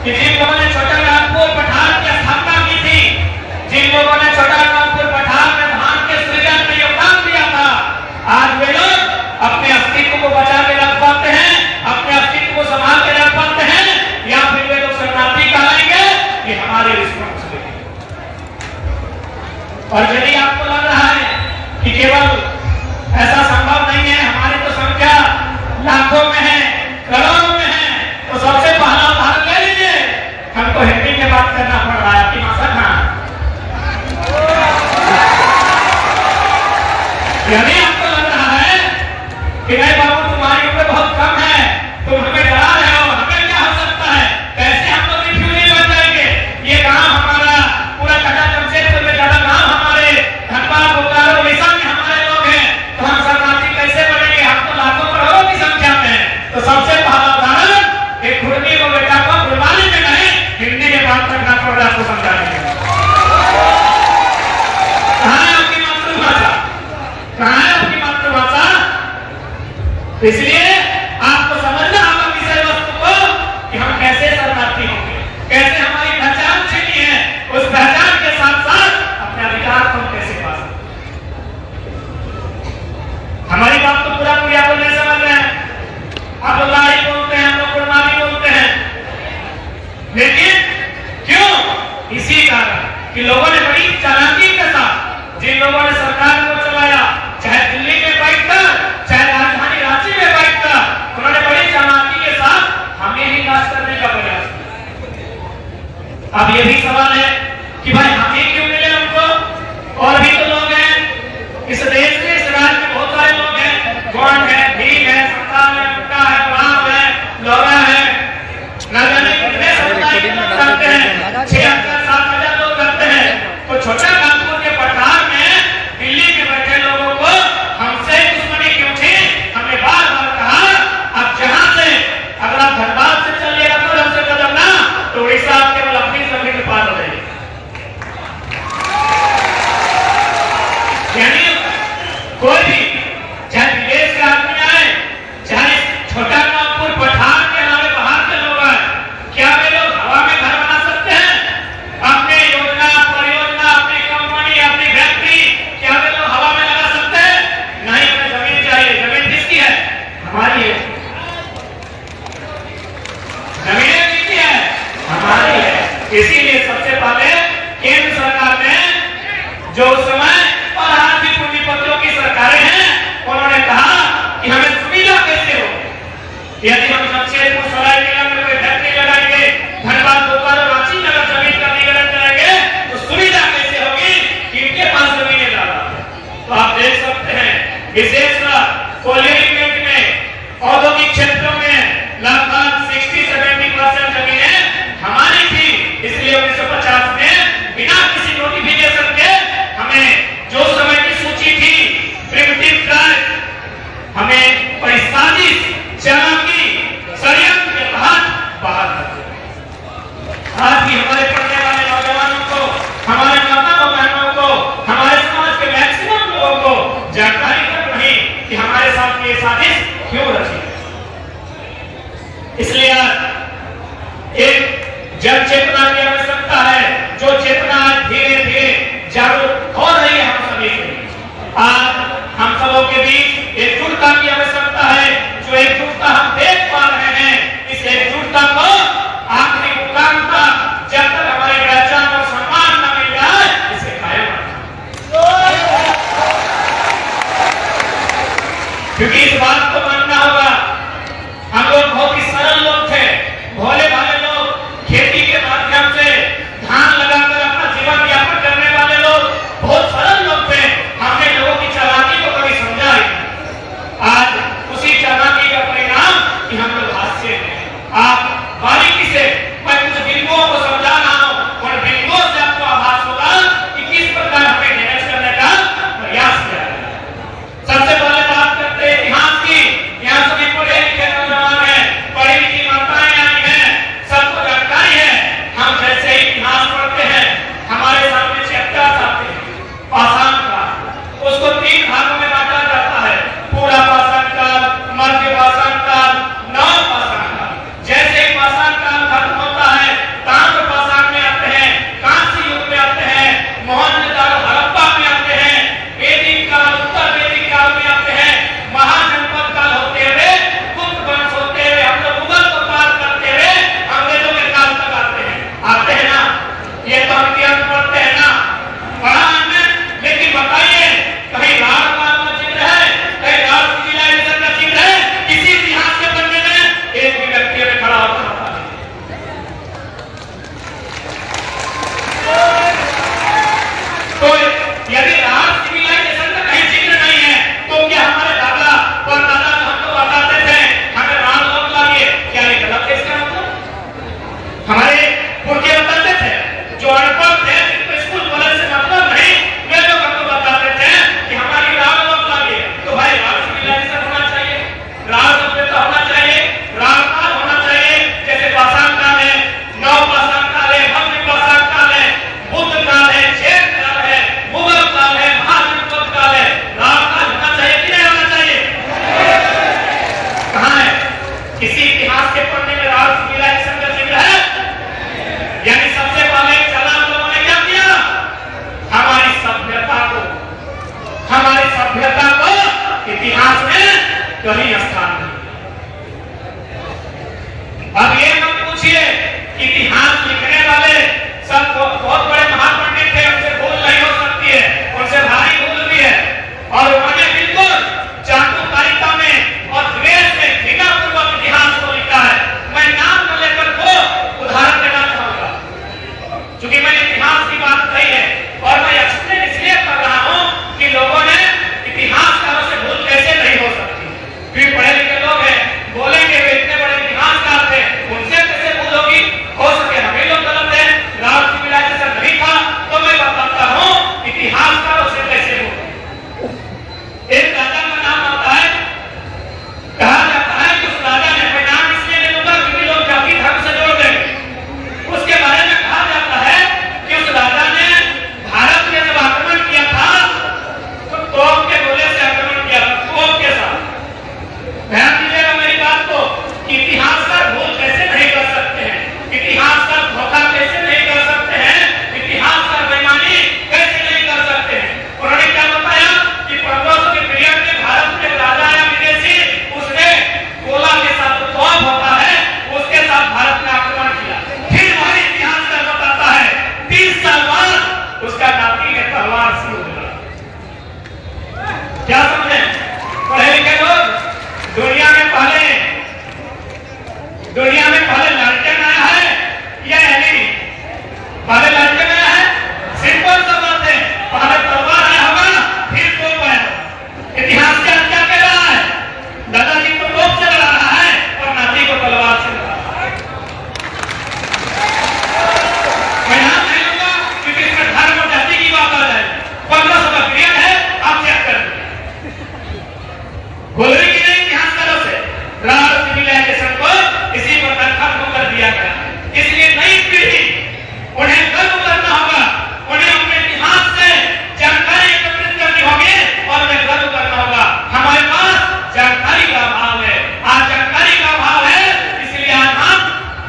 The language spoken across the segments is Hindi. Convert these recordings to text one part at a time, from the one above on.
कि जिन लोगों ने छोटा नागपुर पठार की स्थापना की थी, जिन लोगों ने छोटा नागपुर पठार में धान के सृजन में योगदान दिया था, आज वे लोग अपने अस्तित्व को बचा के रख पाते हैं, अपने अस्तित्व को संभाल के रख पाते हैं, या फिर वे लोग शरणार्थी कहलाएंगे। ये हमारे रिस्पॉन्सिबिलिटी। और यदि आपको लग रहा है कि केवल ऐसा संभव नहीं है, हमारी तो संख्या लाखों में है, करोड़ों में है, तो सबसे पहला उदाहरण ले लीजिए। हमको हिंदी में बात करना पड़ रहा है, आपकी भाषा कहाँ? यदि आपको लग रहा है कि नहीं बाबू तुम्हारी उम्र बहुत कम है, तुम हमें डरा रहे हो, हमें क्या हो सकता है, कैसे हम लोग रिफ्यूजी बन जाएंगे, ये गांव हमारा पूरा कटा जमशेदपुर में ज्यादा गांव हमारे धनबाद बोकारो उड़ीसा में हमारे लोग हैं, तो हम शरणार्थी कैसे बनेंगे, हम तो लाखों करोड़ों की संख्या में हैं। तो सबसे पहला उदाहरण एक खुरनी को बेटा को कुर्बानी में नहीं, हिंदी में बात करना पड़ रहा है आपको समझाने के लिए। कहाँ है आपकी मातृभाषा, कहाँ है आपकी मातृभाषा? इसलिए आपको समझना होगा विषय वस्तु को कि हम कैसे शरणार्थी होंगे, कैसे हमारी पहचान छिनी है, उस पहचान के साथ साथ अपने अधिकार को हम कैसे पा सकते। हमारी बात तो पूरा पूरी आप लोग नहीं समझ रहे हैं। आप लोग लड़ाई बोलते हैं, हम लोग कुर्बानी बोलते हैं, लेकिन क्यों? इसी कारण कि लोगों ने बड़ी चालाकी के साथ, जिन लोगों ने सरकार को चलाया, चाहे दिल्ली में बैठकर, चाहे राजधानी रांची में बैठकर, उन्होंने बड़ी चालाकी के साथ हमें ही नाश करने का प्रयास किया। अब ये भी सवाल है कि भाई हम ही क्यों मिले हमको? और भी तो लोग हैं इस देश में, इस राज्य में बहुत सारे लोग हैं, कौन है, भीम है, संतान है, मुक्ता है, राम है, लोरा है, न जाने कितने समुदाय के लोग करते हैं, 6,000-7,000 लोग करते हैं। तो छोटा नागपुर के पठार में दिल्ली में बैठे लोगों को हमसे दुश्मनी क्यों थी? हमने बार बार कहा, अब जहां से अगर आप धनबाद से चलिएगा तो हमसे कदम ना, तो उड़ीसा आप केवल अपनी जमीन में पार हो जाएगी। यानी कोई भी चाहे विदेश के आदमी आए, चाहे छोटा नागपुर पठार के हमारे बाहर के लोग आए, क्या वे लोग हवा में घर बना सकते हैं? अपने योजना, परियोजना, अपनी कंपनी, अपनी फैक्ट्री, क्या वे लोग हवा में लगा सकते हैं? नहीं, हमें जमीन चाहिए। जमीन किसकी है? हमारी है। जमीन किसकी है? हमारी है। इसीलिए सबसे पहले केंद्र सरकार ने, जो उस समय और आज भी पूंजीपतियों की सरकारें हैं, उन्होंने कहा कि हमें सुविधा कैसे हो। यदि हम जमशेदपुर सरायकेला में कोई फैक्ट्री लगाएंगे, धनबाद बोकारो रांची में अगर जमीन का अधिग्रहण करेंगे, तो सुविधा कैसे होगी कि इनके पास जमीनें ज्यादा है। तो आप देख सकते हैं विशेषकर कोयले में, औद्योगिक क्षेत्रों में लगभग 60-70% जमीनें हमारी थी। इसलिए 1950 में बिना किसी नोटिफिकेशन के हमें कहीं स्थान नहीं। अब ये मत पूछिए इतिहास लिखने वाले सब बहुत बड़े महापंडित थे, उनसे भूल नहीं हो सकती है, उनसे भारी भूल भी है, और उन्होंने बिल्कुल चाटुकारिता में और द्वेष में घृणापूर्वक इतिहास को लिखा है। मैं नाम न लेकर दो उदाहरण देना चाहूंगा, क्योंकि मैंने इतिहास की बात कही है, और मैं एक्सप्लेन इसलिए कर रहा हूं कि लोगों ने इतिहासकारों से भूल कैसे नहीं हो सकती। फिर पढ़े लिखे लोग हैं, बोलेंगे वे इतने बड़े इतिहासकार थे, उनसे कैसे भूल होगी? हो सके हम ही लोग गलत हैं, राज सिविलाइजेशन नहीं था, तो मैं बताता हूं इतिहासकारों से कैसे भूल। एक राजा का नाम आता है, कहा जाता है कि उस राजा ने, मैं नाम इसलिए नहीं लूंगा क्योंकि लोग जाति धर्म से जोड़ देंगे, उसके बारे में कहा जाता है कि उस राजा ने भारत में जब आक्रमण किया था तो तोप के गोले से आक्रमण किया था, तोप के साथ। ध्यान दीजिएगा मेरी बात को, इतिहासकार भूल कैसे नहीं कर सकते हैं, इतिहासकार धोखा कैसे नहीं कर सकते हैं, इतिहासकार बेईमानी कैसे नहीं कर सकते हैं। उन्होंने क्या बताया कि 1500 के पीरियड में भारत में राजा या विदेशी, उसने गोला के साथ तोप होता है, उसके साथ भारत में आक्रमण किया। फिर वही इतिहासकार बताता है 30 साल बाद उसका नाती ने तलवार से उड़ा। क्या समझे पढ़े लिखे लोग? दुनिया में पहले लालटेन आया है या एलईडी? पहले लालटेन आया है, सिंपल सा बात है, पहले तलवार आया होगा फिर तोप आया होगा। इतिहास क्या कह रहा है? दादाजी को तोप से लड़ा रहा है और नाती को तलवार से लड़ा रहा है। मैं नाम नहीं लूंगा क्योंकि इसमें धर्म और जाति की बात आ जाए। 1500 का पीरियड है, आप चेक कर लीजिए। बोल रही कि नहीं इतिहासकारों से राज सिविलाइजेशन को इसी प्रकार खत्म कर दिया गया। इसलिए नई पीढ़ी उन्हें गर्व करना होगा, उन्हें अपने इतिहास से जानकारी एकत्रित करनी होगी और उन्हें गर्व करना होगा। हमारे पास जानकारी का अभाव है, आज जानकारी का अभाव है, इसलिए आज हम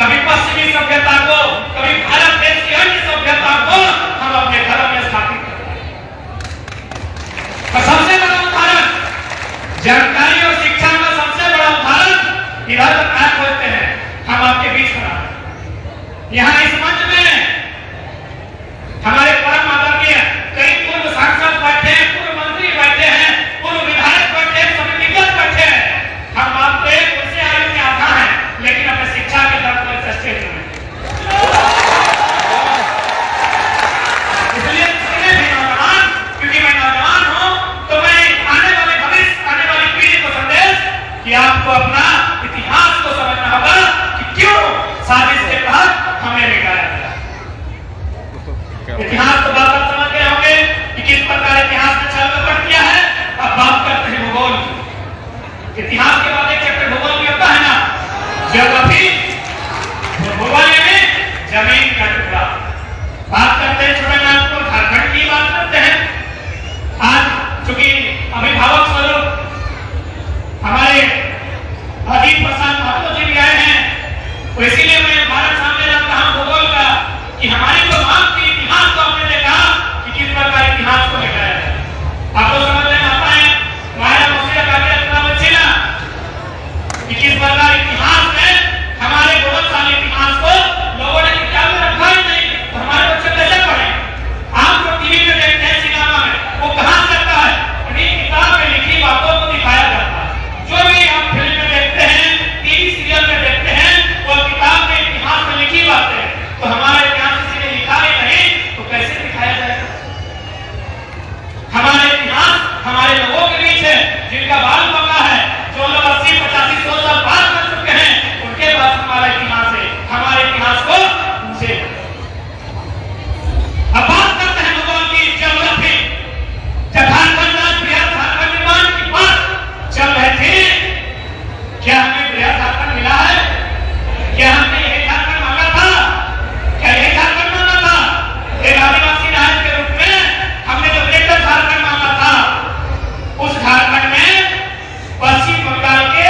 कभी पश्चिमी सभ्यता को, कभी भारत देश की अन्य सभ्यता को हम अपने घरों में स्थापित करते हैं। सबसे बड़ा उदाहरण जानकारी और शिक्षा का सबसे बड़ा उदाहरण इधर क्या खोजते हैं, हम आपके बीच खड़ा हैं। यहाँ इस मंच में हमारे परम आदरणीय कई पूर्व सांसद बैठे हैं, पूर्व मंत्री बैठे हैं, पूर्व विधायक बैठे हैं, समितिगत बैठे हैं। हम आपसे उनसे आयु में आधा है, लेकिन अपने शिक्षा के दर पर स्टेज में इसलिए भी नौजवान, क्योंकि मैं नौजवान हूं, तो मैं आने वाले भविष्य, आने वाली पीढ़ी को संदेश कि आपको अपना इतिहास को समझना होगा कि क्यों साजिश के तहत हमें मिटाया गया। इतिहास तो बात समझ गए होंगे कि किस प्रकार इतिहास ने छल कपट किया है। अब बात करते हैं भूगोल की। इतिहास के बाद एक चैप्टर भूगोल भी होता है ना, ज्योग्राफी। भूगोल यानी जमीन का टुकड़ा। बात करते हैं छोटे नागपुर झारखंड की बात करते हैं। आज चूंकि अभिभावक स्वरूप हमारे अजीत प्रसाद महतो जी भी आए हैं, तो इसीलिए मैं भारत सामने रखता हूं भूगोल का कि हमारी जो मां की इतिहास को हमने देखा कि किस प्रकार इतिहास को लिखाया है। आपको समझ में आता है माया मुझसे काफी इतना बच्चे ना कि किस प्रकार इतिहास में हमारे गौरवशाली इतिहास को लोगों ने किताब में रखा ही नहीं, तो हमारे बच्चे कैसे पढ़े? आप जो टीवी में देखते हैं, सिनेमा में, वो कहां से आता है? उन्हीं किताब में लिखी बातों को दिखाया जाता है। जो भी आप फिल्म में देखते हैं, टीवी सीरियल में देखते हैं, वो किताब में इतिहास में लिखी बातें, तो हमारे इतिहास किसी ने लिखा ही नहीं, तो कैसे दिखाया जाएगा? हमारे इतिहास हमारे लोगों के बीच है, जिनका बाल पका है, जो लोग 80, 85, 100 साल पार कर चुके हैं, उनके पास हमारा इतिहास है। हमारे इतिहास को उनसे अब बात करते हैं भूगोल की, ज्योग्राफी। झारखंड राज्य बृहद झारखंड निर्माण की बात चल रही थी, क्या हमें बृहद झारखंड मिला है? क्या हमने यही झारखंड मांगा था? क्या यही झारखंड मांगा था? एक आदिवासी राज्य के रूप में हमने जो ग्रेटर झारखंड मांगा था, उस झारखंड में पश्चिम बंगाल के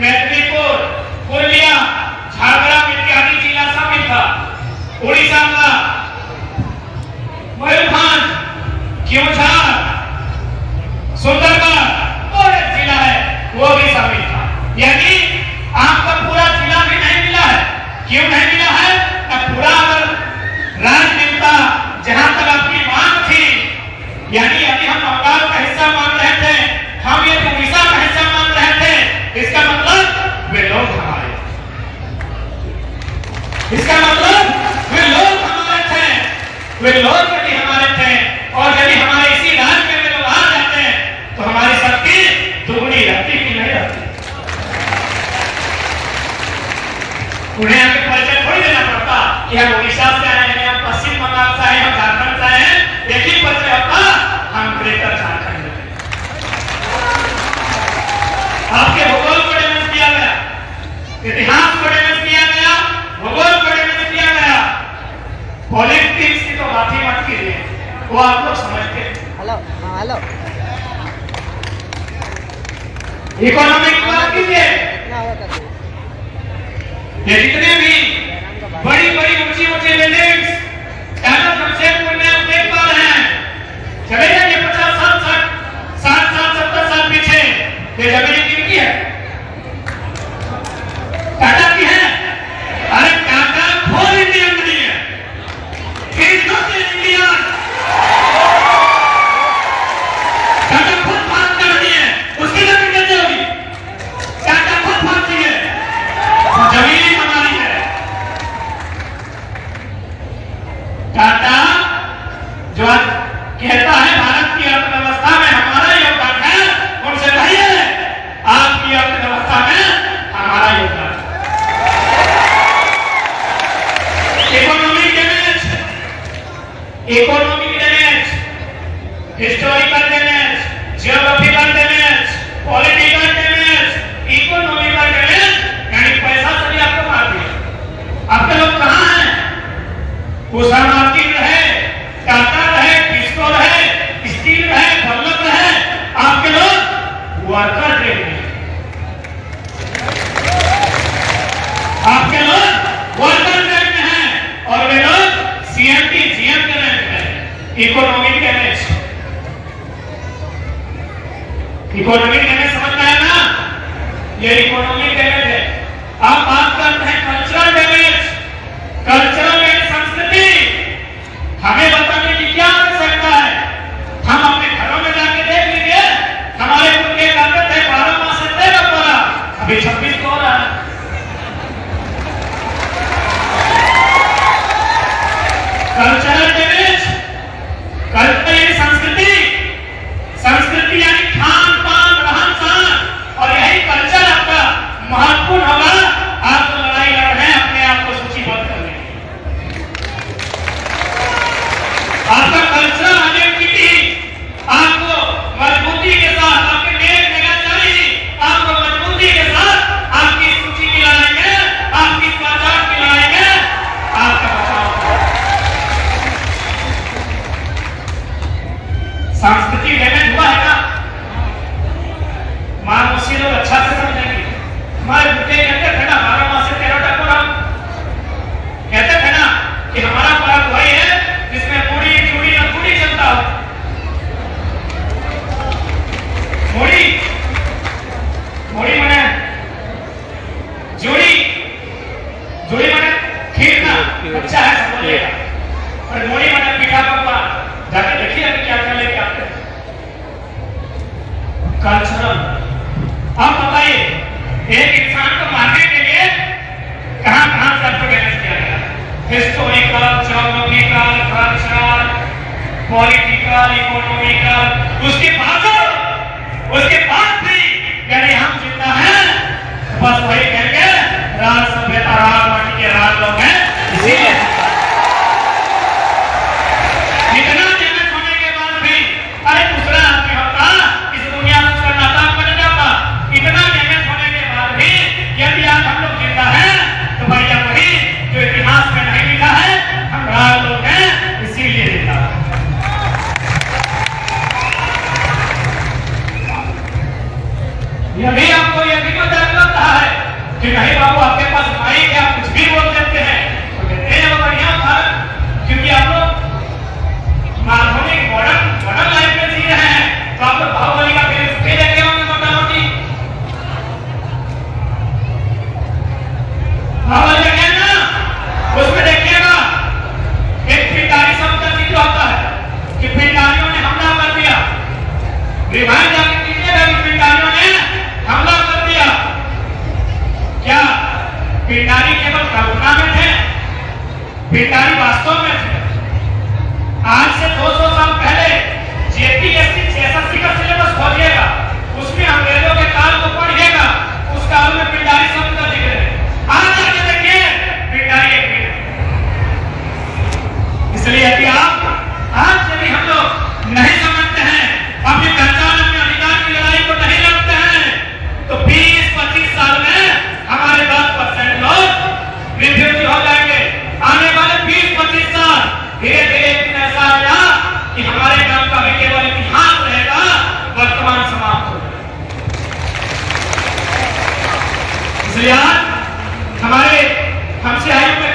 मेदिनीपुर, पुरुलिया, झारग्राम इत्यादि जिला शामिल था। इसका मतलब वे लोग हमारे थे, वे लोग यदि हमारे थे और यदि हमारे इसी राज्य में लोग आ जाते हैं तो हमारी शक्ति दुगनी रहती कि नहीं रहती। उन्हें आगे परिचय थोड़ी देना पड़ता कि हम उड़ीसा से आए हैं, हम पश्चिम बंगाल से आए हैं, हम झारखंड से आए हैं। एक ही परिचय होता, हम ग्रेटर झारखंड में। आपके भूगोल को डेमेज किया गया, इतिहास को डेमेज किया गया, भूगोल को डेमेज किया गया। पॉलिटिक्स की तो बात ही मत कीजिए, वो आप लोग समझते हैं। हेलो हेलो, इकोनॉमिक की बात कीजिए। ये जितने भी बड़ी बड़ी ऊंची ऊंची बिल्डिंग्स जमशेदपुर में आप देख पा रहे हैं, चले जाइए 50 साल 60 साल 70 साल पीछे, ये जमीन किनकी है? टाटा की है। अरे टाटा खोल इंडियन नहीं है, इंडिया टाटा खुद बात कर रही है, उसकी जमीन कैसे होगी? टाटा खुद भागती है, जमीन हमारी है। टाटा जो कहता है भारत की अर्थव्यवस्था में हमारा योगदान है, उनसे कहिए आपकी अर्थव्यवस्था में हमारा योगदान। Economic damage, economic damage, historical damage, geographical damage, political damage, economical damage, यानी पैसा सभी आपको मार दिया। आपके लोग कहाँ हैं? उषा मार्केट रहे, टाटा रहे, टिस्को रहे, स्टील रहे, बल्लभ रहे, आपके लोग वर्कर ट्रेड में, आपके लोग वर्कर ट्रेड में हैं और वे लोग सीएमटी जीएम के रैंक में। इकोनॉमिक डैमेज, इकोनॉमिक डैमेज समझ में आया ना? ये इकोनॉमिक डैमेज है। आप बात करते हैं कल्चरल डैमेज, कल्चरल एंड संस्कृति। हमें बताने की क्या आवश्यकता है? हम अपने घरों में जाके देख लीजिए, हमारे पुरखे कहते थे 12 मास से 13 बोला, अभी 26 को हो रहा है। कल्चरल डैमेज, कल्चर यानी संस्कृति, संस्कृति यानी खान पान रहन सहन, और यही कल्चर आपका महत्वपूर्ण होगा। आप तो लड़ाई लड़ रहे हैं अपने आप को सूचीबद्ध करने की। आपका कल्चरल आइडेंटिटी आपको मजबूती के साथ, आपके नेक निगाहदारी आपको मजबूती के साथ आपकी सूची की लड़ाई में, आपकी पहचान की लड़ाई में आपका बचाव होगा। संस्कृति डैमेज हुआ है ना? मानवसी लोग अच्छा से समझेंगे। हमारे बुढ़े कहते थे ना 12 मास से 13 टक्कर, हम कहते थे ना कि हमारा पर्व वही है जिसमें मुड़ी चूड़ी और पूड़ी चलता हो। मुड़ी, मुड़ी मने जोड़ी, जोड़ी मने खीर ना, अच्छा है समझिएगा, और मुड़ी मने पीठा पकवान। जाके देखिए अभी क्या क्या लेके आते हैं। कल्चरल, अब बताइए एक इंसान को मारने के लिए कहां कहां से आपको डैमेज किया गया? Historical, geographical, cultural, political, economical. उसके बाद भी यदि हम जिंदा हैं तो बस वही कहेंगे राज सभ्यता, राज माटी के राज लोग हैं। इसीलिए इतना डैमेज होने के बाद भी अरे दूसरा आदमी होता इस दुनिया में उसका नाता बन जाता। इतना डैमेज होने के बाद भी यदि आज हम लोग जिंदा हैं तो भैया वही जो इतिहास में नहीं लिखा है, हम राज लोग हैं इसीलिए लिखा है। यदि आपको यह भी पता लगता है कि नहीं बाबू आपके पास माइक है, आप कुछ भी बोल देते हैं, तो कहते हैं वो बढ़िया भारत, क्योंकि आप लोग आधुनिक मॉडर्न लाइफ में जी रहे हैं, तो आप लोग बाहुबली का फिल्म देखे होंगे मोटामोटी। बाहुबली देखे ना, उसमें देखिएगा एक पिटारी शब्द का जिक्र होता है कि पिटारियों ने हमला कर दिया। रिवाइंड जाके कीजिएगा कि पिटारियों ने हमला कर दिया। क्या पिटारी केवल कल्पना में थे? पिंडारी वास्तव में थे। आज से 200 साल पहले जेपीएससी एसएससी का सिलेबस खोलिएगा, उसमें अंग्रेजों के काल को पढ़िएगा, उस काल में पिंडारी शब्द का जिक्र है। आज जाके देखिए पिंडारी एक भी नहीं। इसलिए यदि आप आज यदि हम लोग नहीं समझते हैं, अपनी पहचान अपने अधिकार की लड़ाई को नहीं लड़ते हैं, तो 20-25 साल में हमारे 10% लोग रिफ्यूजी हो जाएंगे। आने वाले 20-25 साल धीरे धीरे ऐसा आएगा कि हमारे गांव का भी केवल इतिहास रहेगा, वर्तमान समाप्त हो जाएगा। इसलिए आज हमारे हमसे आयु में